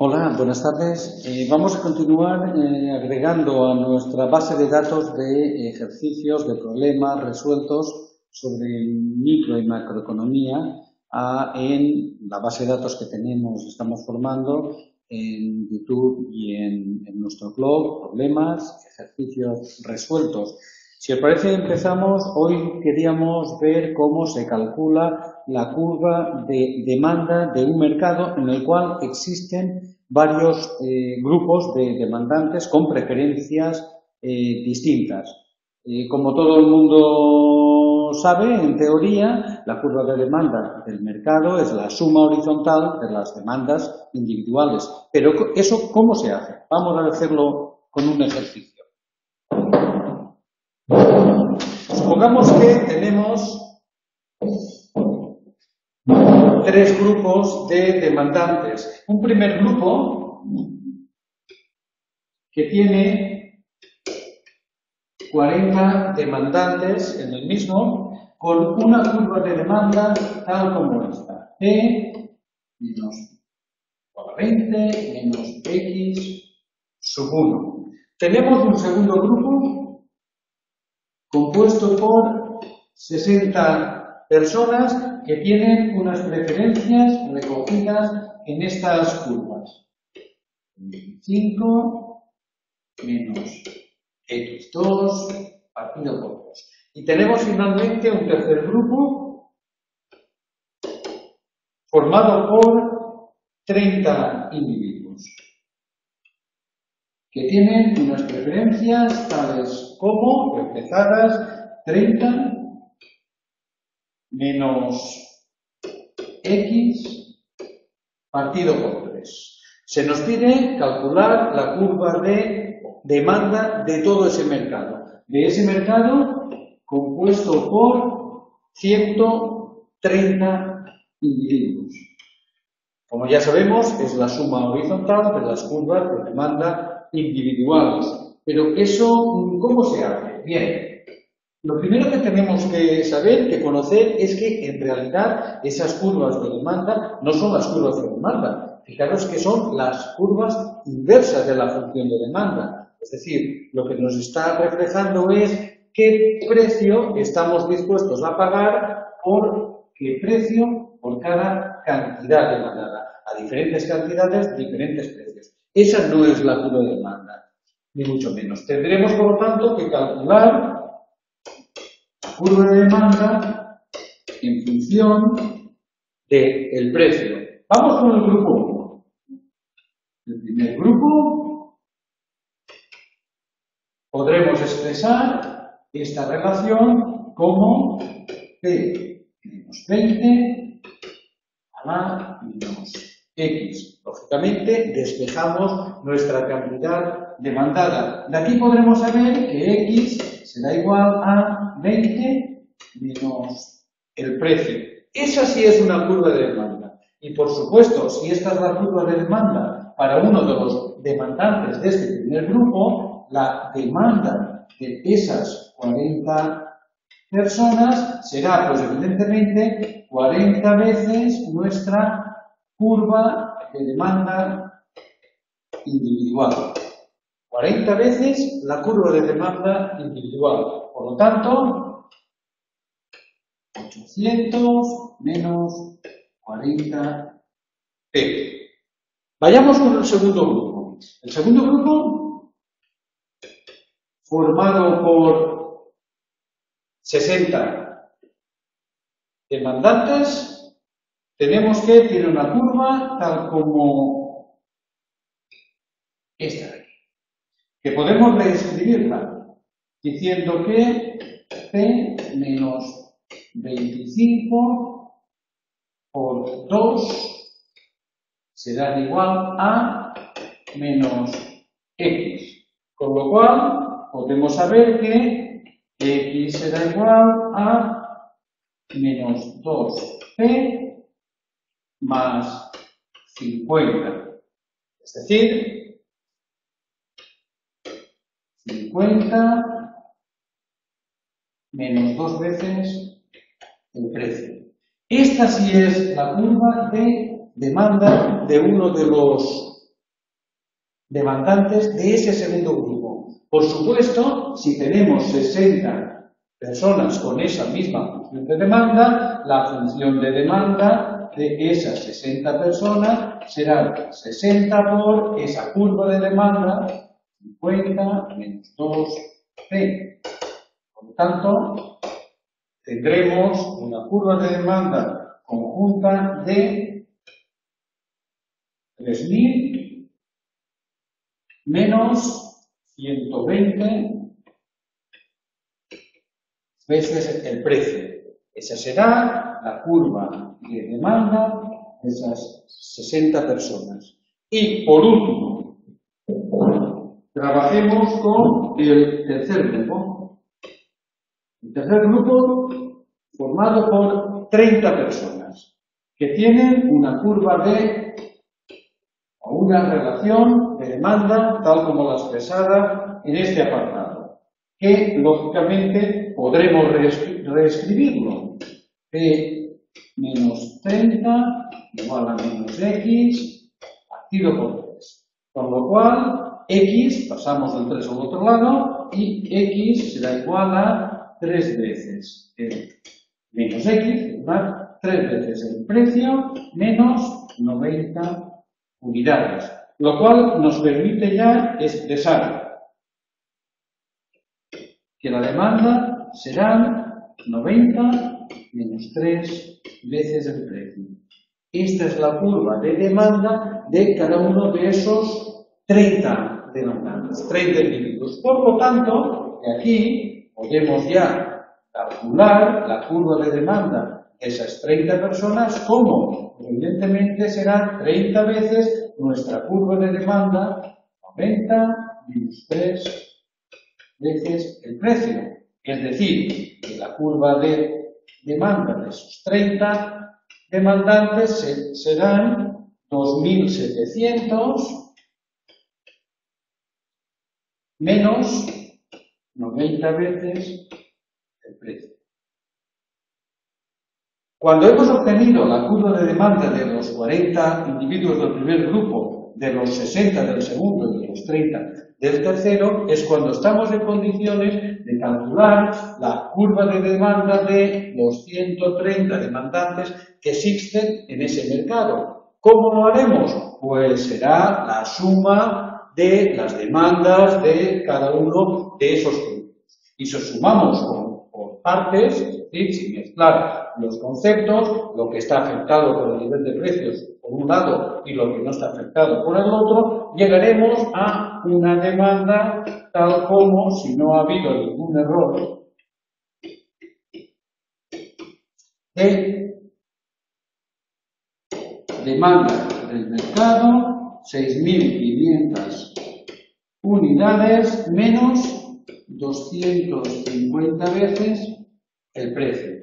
Hola, buenas tardes. Vamos a continuar agregando a nuestra base de datos de ejercicios, de problemas resueltos sobre micro y macroeconomía en la base de datos que estamos formando en YouTube y en nuestro blog, problemas, ejercicios resueltos. Si os parece, empezamos. Hoy queríamos ver cómo se calcula la curva de demanda de un mercado en el cual existen varios grupos de demandantes con preferencias distintas. Como todo el mundo sabe, en teoría, la curva de demanda del mercado es la suma horizontal de las demandas individuales. Pero ¿eso cómo se hace? Vamos a hacerlo con un ejercicio. Supongamos que tenemos tres grupos de demandantes. Un primer grupo que tiene 40 demandantes en el mismo, con una curva de demanda tal como esta. P menos 20 menos X sub 1. Tenemos un segundo grupo compuesto por 60 personas que tienen unas preferencias recogidas en estas curvas. 25 menos X2 partido por 2. Y tenemos finalmente un tercer grupo formado por 30 individuos que tienen unas preferencias tales como reflejadas 30 menos X partido por 3. Se nos pide calcular la curva de demanda de todo ese mercado. De ese mercado compuesto por 130 individuos. Como ya sabemos, es la suma horizontal de las curvas de demanda individuales. Pero eso, ¿cómo se hace? Bien, lo primero que tenemos que saber, que conocer, es que en realidad esas curvas de demanda no son las curvas de demanda. Fijaros que son las curvas inversas de la función de demanda. Es decir, lo que nos está reflejando es qué precio estamos dispuestos a pagar por qué precio por cada cantidad demandada. A diferentes cantidades, diferentes precios. Esa no es la curva de demanda, ni mucho menos. Tendremos, por lo tanto, que calcular la curva de demanda en función del precio. Vamos con el grupo 1. El primer grupo podremos expresar esta relación como P menos 20 a la menos X. Lógicamente, despejamos nuestra cantidad demandada. De aquí podremos saber que X será igual a 20 menos el precio. Esa sí es una curva de demanda. Y por supuesto, si esta es la curva de demanda para uno de los demandantes de este primer grupo, la demanda de esas 40 personas será, pues evidentemente, 40 veces nuestra curva de demanda individual. 40 veces la curva de demanda individual. Por lo tanto, 800 menos 40 P. Vayamos con el segundo grupo. El segundo grupo, formado por 60 demandantes, tenemos que tiene una curva tal como esta de aquí, que podemos reescribirla diciendo que P menos 25 por 2 será igual a menos X, con lo cual podemos saber que X será igual a menos 2P más 50. Es decir, 50 menos 2 veces el precio. Esta sí es la curva de demanda de uno de los demandantes de ese segundo grupo. Por supuesto, si tenemos 60 personas con esa misma función de demanda, la función de demanda de esas 60 personas será 60 por esa curva de demanda, 50 menos 2C. Por lo tanto, tendremos una curva de demanda conjunta de 3.000 menos 120 veces el precio. Esa será la curva de demanda de esas 60 personas. Y por último, trabajemos con el tercer grupo. El tercer grupo formado por 30 personas que tienen una curva de o una relación de demanda tal como la expresada en este apartado, que lógicamente podremos reescribirlo. P menos 30 igual a menos X partido por 3. Con lo cual, X, pasamos del 3 al otro lado, y X será igual a 3 veces el menos X, ¿verdad? 3 veces el precio menos 90 unidades, lo cual nos permite ya expresar que la demanda será 90 menos 3 veces el precio. Esta es la curva de demanda de cada uno de esos 30 demandantes, 30 individuos. Por lo tanto, de aquí podemos ya calcular la curva de demanda de esas 30 personas como, evidentemente, será 30 veces nuestra curva de demanda, 90 menos 3 veces el precio. Es decir, que la curva de demanda de esos 30 demandantes serán 2.700 menos 90 veces el precio. Cuando hemos obtenido la curva de demanda de los 40 individuos del primer grupo, de los 60 del segundo y de los 30 del tercero, es cuando estamos en condiciones de calcular la curva de demanda de los 130 demandantes que existen en ese mercado. ¿Cómo lo haremos? Pues será la suma de las demandas de cada uno de esos grupos. Y si sumamos por partes, es decir, sin mezclar los conceptos, lo que está afectado por el nivel de precios por un lado y lo que no está afectado por el otro, llegaremos a una demanda tal como, si no ha habido ningún error, de demanda del mercado, 6.500 unidades menos 250 veces el precio.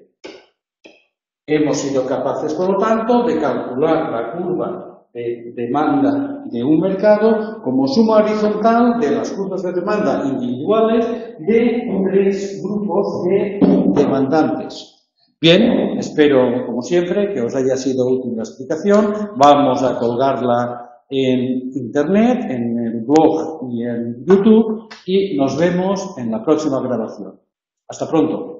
Hemos sido capaces, por lo tanto, de calcular la curva de demanda de un mercado como suma horizontal de las curvas de demanda individuales de 3 grupos de demandantes. Bien, espero, como siempre, que os haya sido útil la explicación. Vamos a colgarla en Internet, en el blog y en YouTube, y nos vemos en la próxima grabación. Hasta pronto.